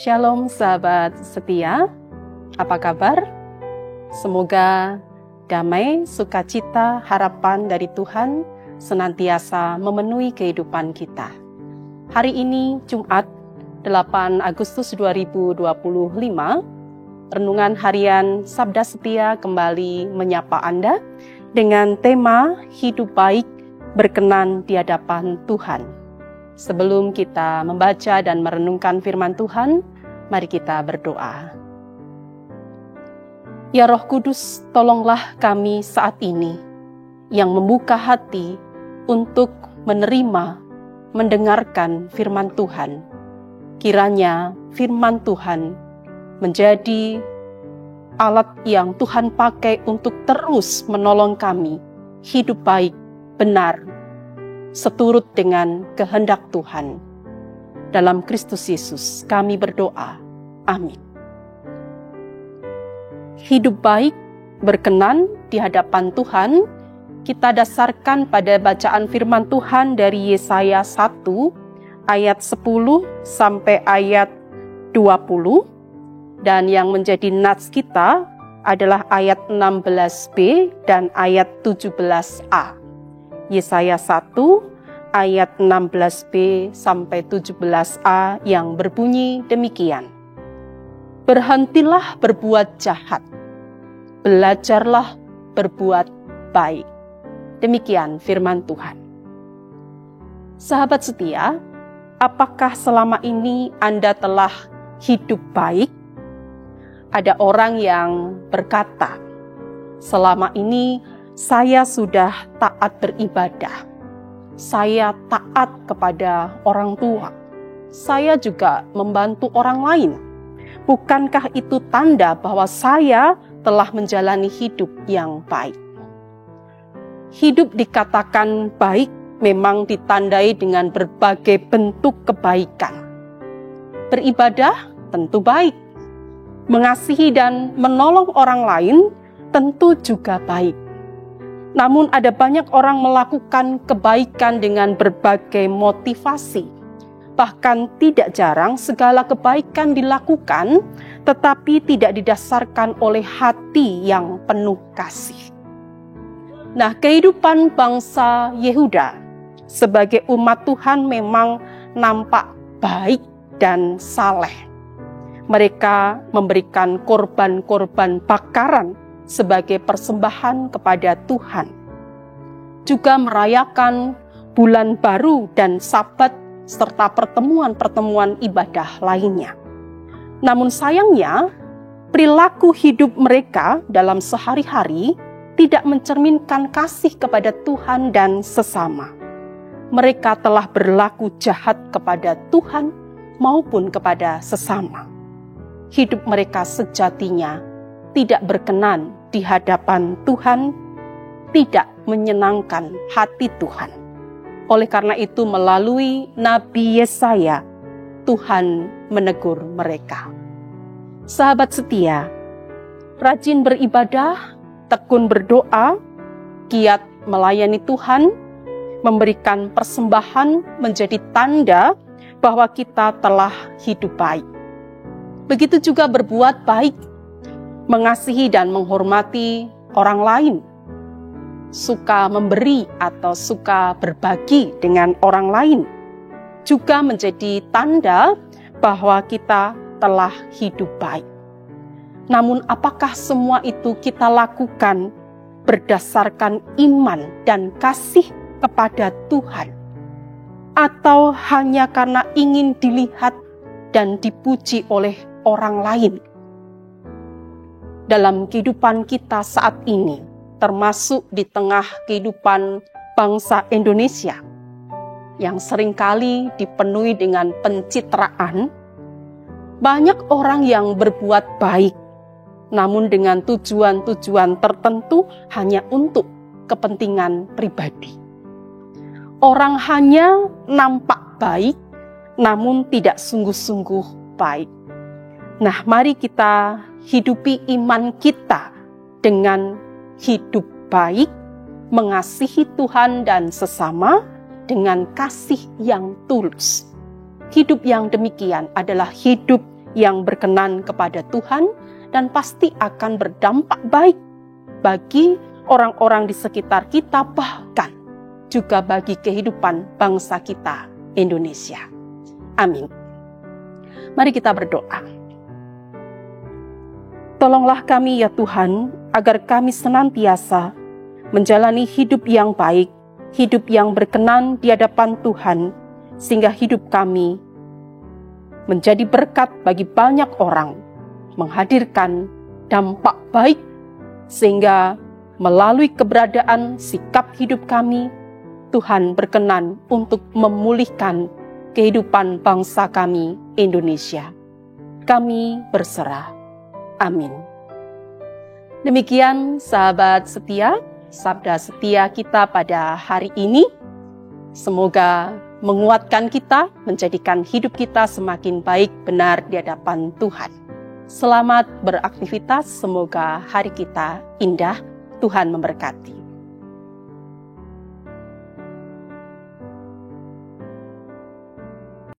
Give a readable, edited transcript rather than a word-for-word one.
Shalom sahabat setia, apa kabar? Semoga damai, sukacita, harapan dari Tuhan senantiasa memenuhi kehidupan kita. Hari ini Jumat 8 Agustus 2025, Renungan Harian Sabda Setia kembali menyapa Anda dengan tema Hidup Baik Berkenan di Hadapan Tuhan. Sebelum kita membaca dan merenungkan firman Tuhan, mari kita berdoa. Ya Roh Kudus, tolonglah kami saat ini yang membuka hati untuk menerima, mendengarkan firman Tuhan. Kiranya firman Tuhan menjadi alat yang Tuhan pakai untuk terus menolong kami hidup baik, benar, seturut dengan kehendak Tuhan. Dalam Kristus Yesus kami berdoa. Amin. Hidup baik berkenan di hadapan Tuhan kita dasarkan pada bacaan firman Tuhan dari Yesaya 1 ayat 10 sampai ayat 20, dan yang menjadi nats kita adalah ayat 16b dan ayat 17a. Yesaya 1 ayat 16b sampai 17a yang berbunyi demikian. Berhentilah berbuat jahat, belajarlah berbuat baik. Demikian firman Tuhan. Sahabat setia, apakah selama ini Anda telah hidup baik? Ada orang yang berkata, selama ini saya sudah taat beribadah, saya taat kepada orang tua, saya juga membantu orang lain. Bukankah itu tanda bahwa saya telah menjalani hidup yang baik? Hidup dikatakan baik memang ditandai dengan berbagai bentuk kebaikan. Beribadah tentu baik, mengasihi dan menolong orang lain tentu juga baik. Namun ada banyak orang melakukan kebaikan dengan berbagai motivasi. Bahkan tidak jarang segala kebaikan dilakukan, tetapi tidak didasarkan oleh hati yang penuh kasih. Nah, kehidupan bangsa Yehuda sebagai umat Tuhan memang nampak baik dan saleh. Mereka memberikan korban-korban bakaran sebagai persembahan kepada Tuhan. Juga merayakan bulan baru dan Sabat serta pertemuan-pertemuan ibadah lainnya. Namun sayangnya, perilaku hidup mereka dalam sehari-hari tidak mencerminkan kasih kepada Tuhan dan sesama. Mereka telah berlaku jahat kepada Tuhan maupun kepada sesama. Hidup mereka sejatinya tidak berkenan di hadapan Tuhan, tidak menyenangkan hati Tuhan. Oleh karena itu melalui Nabi Yesaya, Tuhan menegur mereka. Sahabat setia, rajin beribadah, tekun berdoa, giat melayani Tuhan, memberikan persembahan menjadi tanda bahwa kita telah hidup baik. Begitu juga berbuat baik, mengasihi dan menghormati orang lain, suka memberi atau suka berbagi dengan orang lain, juga menjadi tanda bahwa kita telah hidup baik. Namun apakah semua itu kita lakukan berdasarkan iman dan kasih kepada Tuhan? Atau hanya karena ingin dilihat dan dipuji oleh orang lain? Dalam kehidupan kita saat ini, termasuk di tengah kehidupan bangsa Indonesia, yang seringkali dipenuhi dengan pencitraan, banyak orang yang berbuat baik, namun dengan tujuan-tujuan tertentu hanya untuk kepentingan pribadi. Orang hanya nampak baik, namun tidak sungguh-sungguh baik. Nah, mari kita hidupi iman kita dengan hidup baik, mengasihi Tuhan dan sesama dengan kasih yang tulus. Hidup yang demikian adalah hidup yang berkenan kepada Tuhan dan pasti akan berdampak baik bagi orang-orang di sekitar kita, bahkan juga bagi kehidupan bangsa kita, Indonesia. Amin. Mari kita berdoa. Tolonglah kami ya Tuhan, agar kami senantiasa menjalani hidup yang baik, hidup yang berkenan di hadapan Tuhan, sehingga hidup kami menjadi berkat bagi banyak orang, menghadirkan dampak baik, sehingga melalui keberadaan sikap hidup kami, Tuhan berkenan untuk memulihkan kehidupan bangsa kami, Indonesia. Kami berserah. Amin. Demikian sahabat setia, sabda setia kita pada hari ini. Semoga menguatkan kita, menjadikan hidup kita semakin baik benar di hadapan Tuhan. Selamat beraktivitas, semoga hari kita indah. Tuhan memberkati.